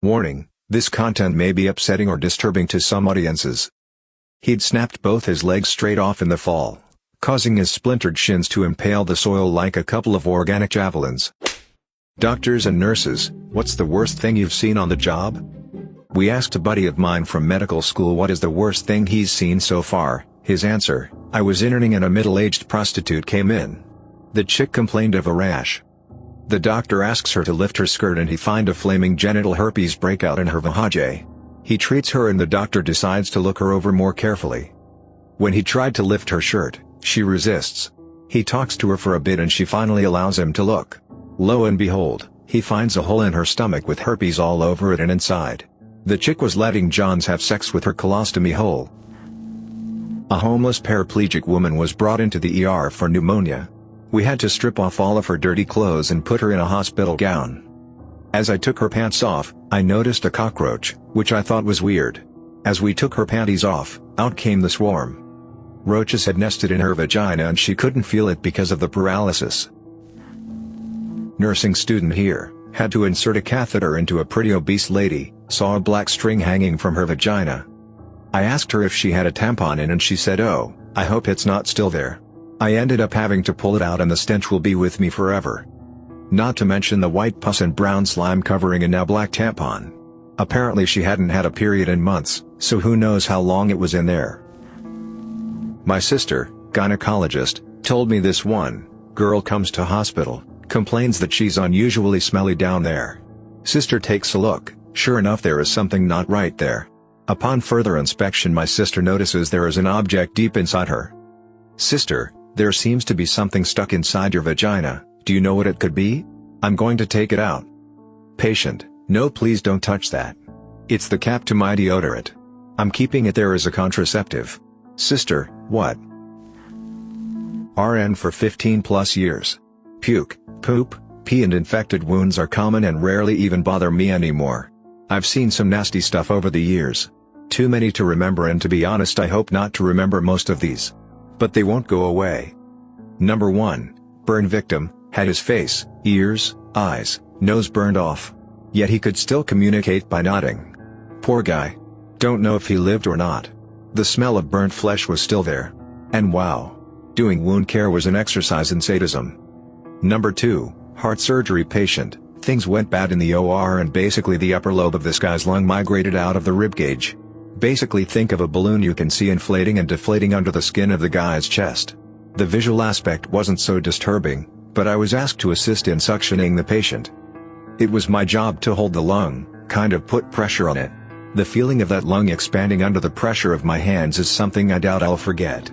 Warning, this content may be upsetting or disturbing to some audiences. He'd snapped both his legs straight off in the fall, causing his splintered shins to impale the soil like a couple of organic javelins. Doctors and nurses, what's the worst thing you've seen on the job? We asked a buddy of mine from medical school what is the worst thing he's seen so far. His answer: I was interning and a middle-aged prostitute came in. The chick complained of a rash. The doctor asks her to lift her skirt and he finds a flaming genital herpes breakout in her vajayjay. He treats her and the doctor decides to look her over more carefully. When he tried to lift her shirt, she resists. He talks to her for a bit and she finally allows him to look. Lo and behold, he finds a hole in her stomach with herpes all over it and inside. The chick was letting Johns have sex with her colostomy hole. A homeless paraplegic woman was brought into the ER for pneumonia. We had to strip off all of her dirty clothes and put her in a hospital gown. As I took her pants off, I noticed a cockroach, which I thought was weird. As we took her panties off, out came the swarm. Roaches had nested in her vagina and she couldn't feel it because of the paralysis. Nursing student here, had to insert a catheter into a pretty obese lady, saw a black string hanging from her vagina. I asked her if she had a tampon in and she said, "Oh, I hope it's not still there." I ended up having to pull it out and the stench will be with me forever. Not to mention the white pus and brown slime covering a now black tampon. Apparently she hadn't had a period in months, so who knows how long it was in there. My sister, gynecologist, told me this one girl comes to hospital, complains that she's unusually smelly down there. Sister takes a look, sure enough there is something not right there. Upon further inspection my sister notices there is an object deep inside her. "Sister, there seems to be something stuck inside your vagina, do you know what it could be? I'm going to take it out." Patient: "No, please don't touch that. It's the cap to my deodorant. I'm keeping it there as a contraceptive." Sister: "What?" RN for 15 plus years. Puke, poop, pee and infected wounds are common and rarely even bother me anymore. I've seen some nasty stuff over the years. Too many to remember, and to be honest I hope not to remember most of these. But they won't go away. Number 1. Burn victim, had his face, ears, eyes, nose burned off. Yet he could still communicate by nodding. Poor guy. Don't know if he lived or not. The smell of burnt flesh was still there. And wow. Doing wound care was an exercise in sadism. Number 2. Heart surgery patient, things went bad in the OR and basically the upper lobe of this guy's lung migrated out of the ribcage. Basically think of a balloon you can see inflating and deflating under the skin of the guy's chest. The visual aspect wasn't so disturbing, but I was asked to assist in suctioning the patient. It was my job to hold the lung, kind of put pressure on it. The feeling of that lung expanding under the pressure of my hands is something I doubt I'll forget.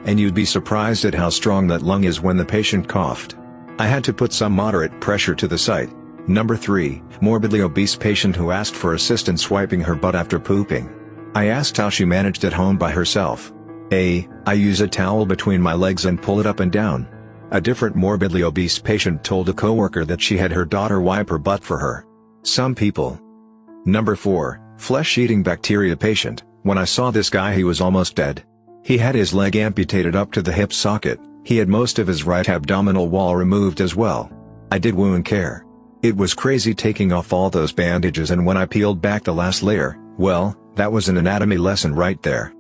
And you'd be surprised at how strong that lung is when the patient coughed. I had to put some moderate pressure to the site. Number 3, morbidly obese patient who asked for assistance wiping her butt after pooping. I asked how she managed at home by herself. I use a towel between my legs and pull it up and down. A different morbidly obese patient told a coworker that she had her daughter wipe her butt for her. Some people. Number 4, flesh-eating bacteria patient. When I saw this guy he was almost dead. He had his leg amputated up to the hip socket, he had most of his right abdominal wall removed as well. I did wound care. It was crazy taking off all those bandages, and when I peeled back the last layer, well, that was an anatomy lesson right there.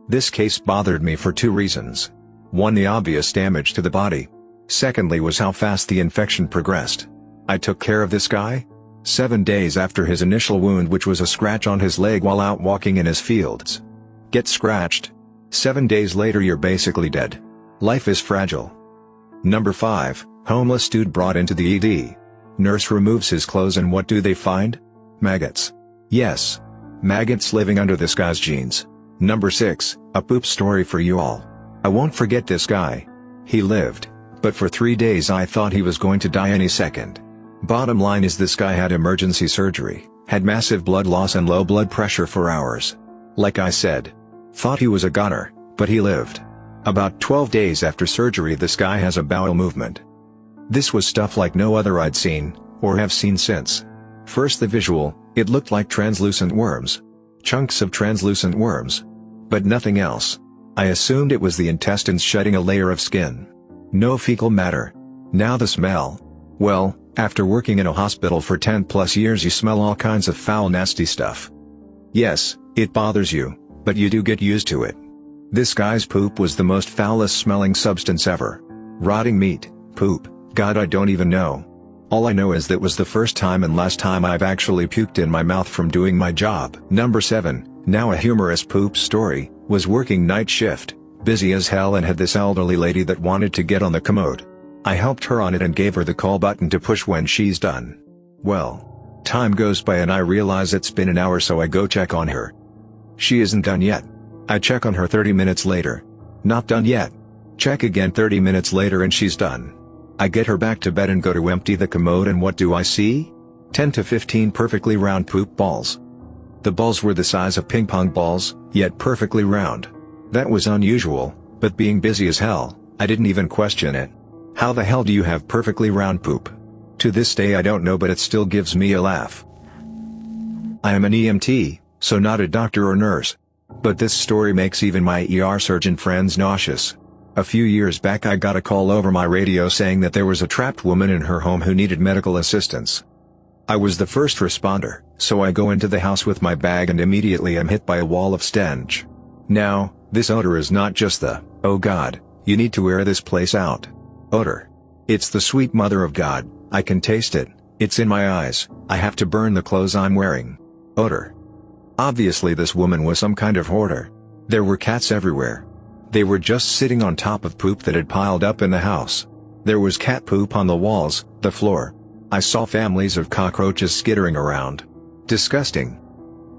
This case bothered me for 2 reasons. 1, the obvious damage to the body. Secondly was how fast the infection progressed. I took care of this guy 7 days after his initial wound, which was a scratch on his leg while out walking in his fields. Get scratched. 7 days later you're basically dead. Life is fragile. Number 5, homeless dude brought into the ED. Nurse removes his clothes and what do they find? Maggots. Yes. Maggots living under this guy's jeans. Number 6, a poop story for you all. I won't forget this guy. He lived, but for 3 days I thought he was going to die any second. Bottom line is this guy had emergency surgery, had massive blood loss and low blood pressure for hours. Like I said. Thought he was a goner, but he lived. About 12 days after surgery this guy has a bowel movement. This was stuff like no other I'd seen, or have seen since. First the visual, it looked like translucent worms. Chunks of translucent worms. But nothing else. I assumed it was the intestines shedding a layer of skin. No fecal matter. Now the smell. Well, After working in a hospital for 10 plus years you smell all kinds of foul nasty stuff. Yes, it bothers you, but you do get used to it. This guy's poop was the most foulest smelling substance ever. Rotting meat, poop, God I don't even know. All I know is that was the first time and last time I've actually puked in my mouth from doing my job. Number 7, now a humorous poop story, was working night shift, busy as hell and had this elderly lady that wanted to get on the commode. I helped her on it and gave her the call button to push when she's done. Well, time goes by and I realize it's been an hour so I go check on her. She isn't done yet. I check on her 30 minutes later. Not done yet. Check again 30 minutes later and she's done. I get her back to bed and go to empty the commode and what do I see? 10 to 15 perfectly round poop balls. The balls were the size of ping pong balls, yet perfectly round. That was unusual, but being busy as hell, I didn't even question it. How the hell do you have perfectly round poop? To this day I don't know but it still gives me a laugh. I am an EMT, so not a doctor or nurse. But this story makes even my ER surgeon friends nauseous. A few years back I got a call over my radio saying that there was a trapped woman in her home who needed medical assistance. I was the first responder, so I go into the house with my bag and immediately am hit by a wall of stench. Now, this odor is not just the, oh God, you need to wear this place out odor. It's the sweet mother of God, I can taste it, it's in my eyes, I have to burn the clothes I'm wearing odor. Obviously this woman was some kind of hoarder. There were cats everywhere. They were just sitting on top of poop that had piled up in the house. There was cat poop on the walls, the floor. I saw families of cockroaches skittering around. Disgusting.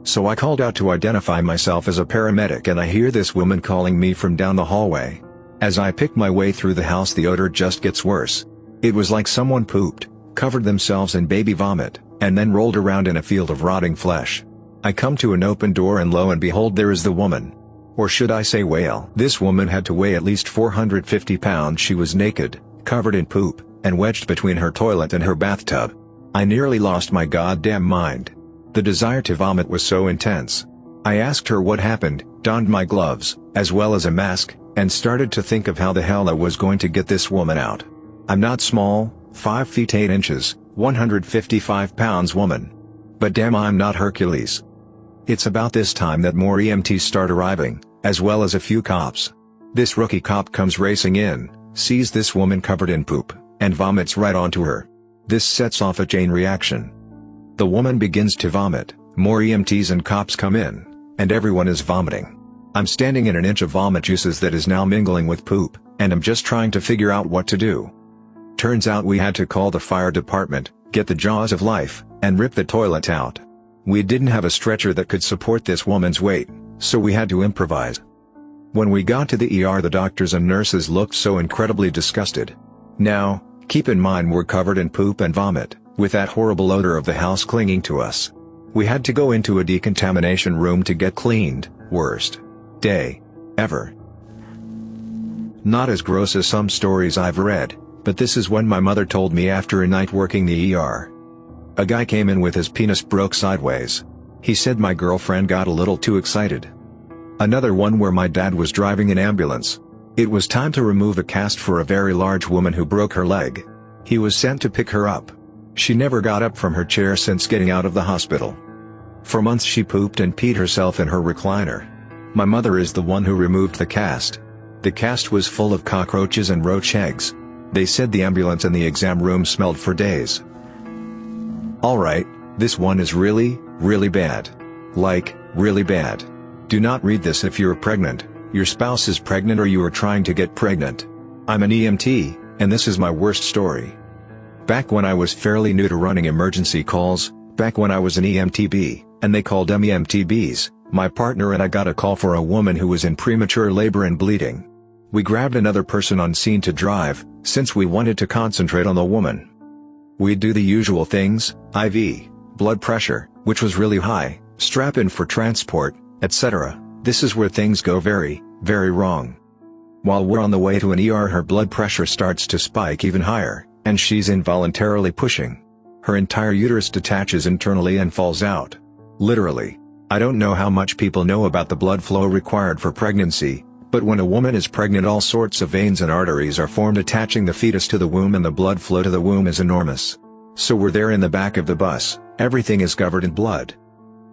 So I called out to identify myself as a paramedic and I hear this woman calling me from down the hallway. As I pick my way through the house the odor just gets worse. It was like someone pooped, covered themselves in baby vomit, and then rolled around in a field of rotting flesh. I come to an open door and lo and behold there is the woman. Or should I say whale? This woman had to weigh at least 450 pounds. She was naked, covered in poop, and wedged between her toilet and her bathtub. I nearly lost my goddamn mind. The desire to vomit was so intense. I asked her what happened, donned my gloves, as well as a mask, and started to think of how the hell I was going to get this woman out. I'm not small, 5 feet 8 inches, 155 pounds woman. But damn I'm not Hercules. It's about this time that more EMTs start arriving, as well as a few cops. This rookie cop comes racing in, sees this woman covered in poop, and vomits right onto her. This sets off a chain reaction. The woman begins to vomit, more EMTs and cops come in, and everyone is vomiting. I'm standing in an inch of vomit juices that is now mingling with poop, and I'm just trying to figure out what to do. Turns out we had to call the fire department, get the jaws of life, and rip the toilet out. We didn't have a stretcher that could support this woman's weight, so we had to improvise. When we got to the ER the doctors and nurses looked so incredibly disgusted. Now, keep in mind we're covered in poop and vomit, with that horrible odor of the house clinging to us. We had to go into a decontamination room to get cleaned. Worst day ever. Not as gross as some stories I've read, but this is when my mother told me after a night working the ER. A guy came in with his penis broke sideways. He said my girlfriend got a little too excited. Another one where my dad was driving an ambulance. It was time to remove a cast for a very large woman who broke her leg. He was sent to pick her up. She never got up from her chair since getting out of the hospital. For months she pooped and peed herself in her recliner. My mother is the one who removed the cast. The cast was full of cockroaches and roach eggs. They said the ambulance and the exam room smelled for days. Alright, this one is really, really bad. Like, really bad. Do not read this if you're pregnant, your spouse is pregnant or you are trying to get pregnant. I'm an EMT, and this is my worst story. Back when I was fairly new to running emergency calls, back when I was an EMTB, and they called them EMTBs, my partner and I got a call for a woman who was in premature labor and bleeding. We grabbed another person on scene to drive, since we wanted to concentrate on the woman. We'd do the usual things, IV, blood pressure, which was really high, strap in for transport, etc. This is where things go very, very wrong. While we're on the way to an ER her blood pressure starts to spike even higher, and she's involuntarily pushing. Her entire uterus detaches internally and falls out. Literally. I don't know how much people know about the blood flow required for pregnancy, but when a woman is pregnant all sorts of veins and arteries are formed attaching the fetus to the womb and the blood flow to the womb is enormous. So we're there in the back of the bus, everything is covered in blood.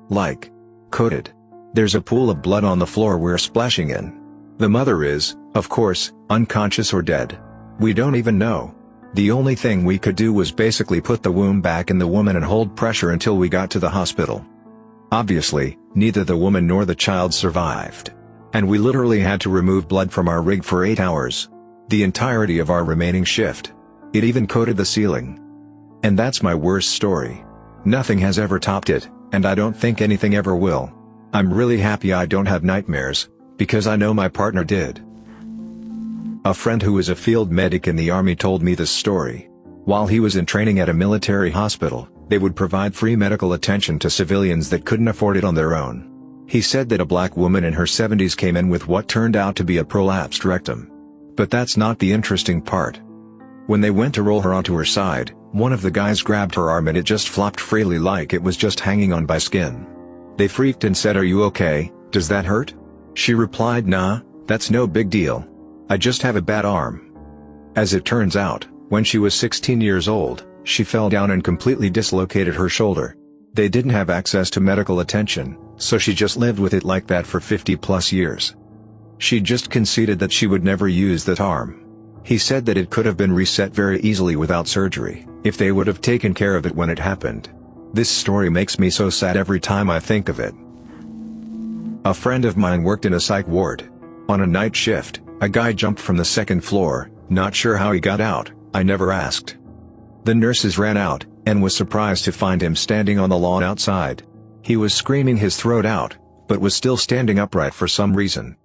Like, coated. There's a pool of blood on the floor we're splashing in. The mother is, of course, unconscious or dead. We don't even know. The only thing we could do was basically put the womb back in the woman and hold pressure until we got to the hospital. Obviously, neither the woman nor the child survived. And we literally had to remove blood from our rig for 8 hours. The entirety of our remaining shift. It even coated the ceiling. And that's my worst story. Nothing has ever topped it, and I don't think anything ever will. I'm really happy I don't have nightmares, because I know my partner did. A friend who is a field medic in the army told me this story. While he was in training at a military hospital, they would provide free medical attention to civilians that couldn't afford it on their own. He said that a black woman in her 70s came in with what turned out to be a prolapsed rectum. But that's not the interesting part. When they went to roll her onto her side, one of the guys grabbed her arm and it just flopped freely like it was just hanging on by skin. They freaked and said, "Are you okay? Does that hurt?" She replied, "Nah, that's no big deal. I just have a bad arm." As it turns out, when she was 16 years old, she fell down and completely dislocated her shoulder. They didn't have access to medical attention, so she just lived with it like that for 50+ years. She just conceded that she would never use that arm. He said that it could have been reset very easily without surgery, if they would have taken care of it when it happened. This story makes me so sad every time I think of it. A friend of mine worked in a psych ward. On a night shift, a guy jumped from the second floor, not sure how he got out, I never asked. The nurses ran out, and was surprised to find him standing on the lawn outside. He was screaming his throat out, but was still standing upright for some reason.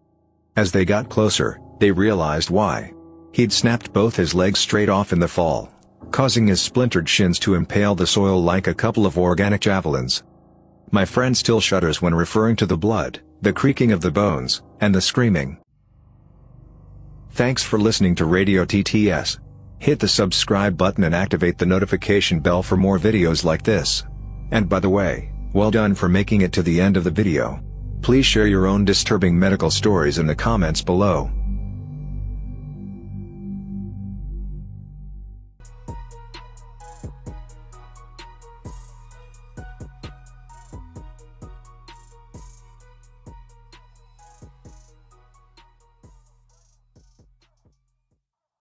As they got closer, they realized why. He'd snapped both his legs straight off in the fall, causing his splintered shins to impale the soil like a couple of organic javelins. My friend still shudders when referring to the blood, the creaking of the bones, and the screaming. Thanks for listening to Radio TTS. Hit the subscribe button and activate the notification bell for more videos like this. And by the way, well done for making it to the end of the video. Please share your own disturbing medical stories in the comments below.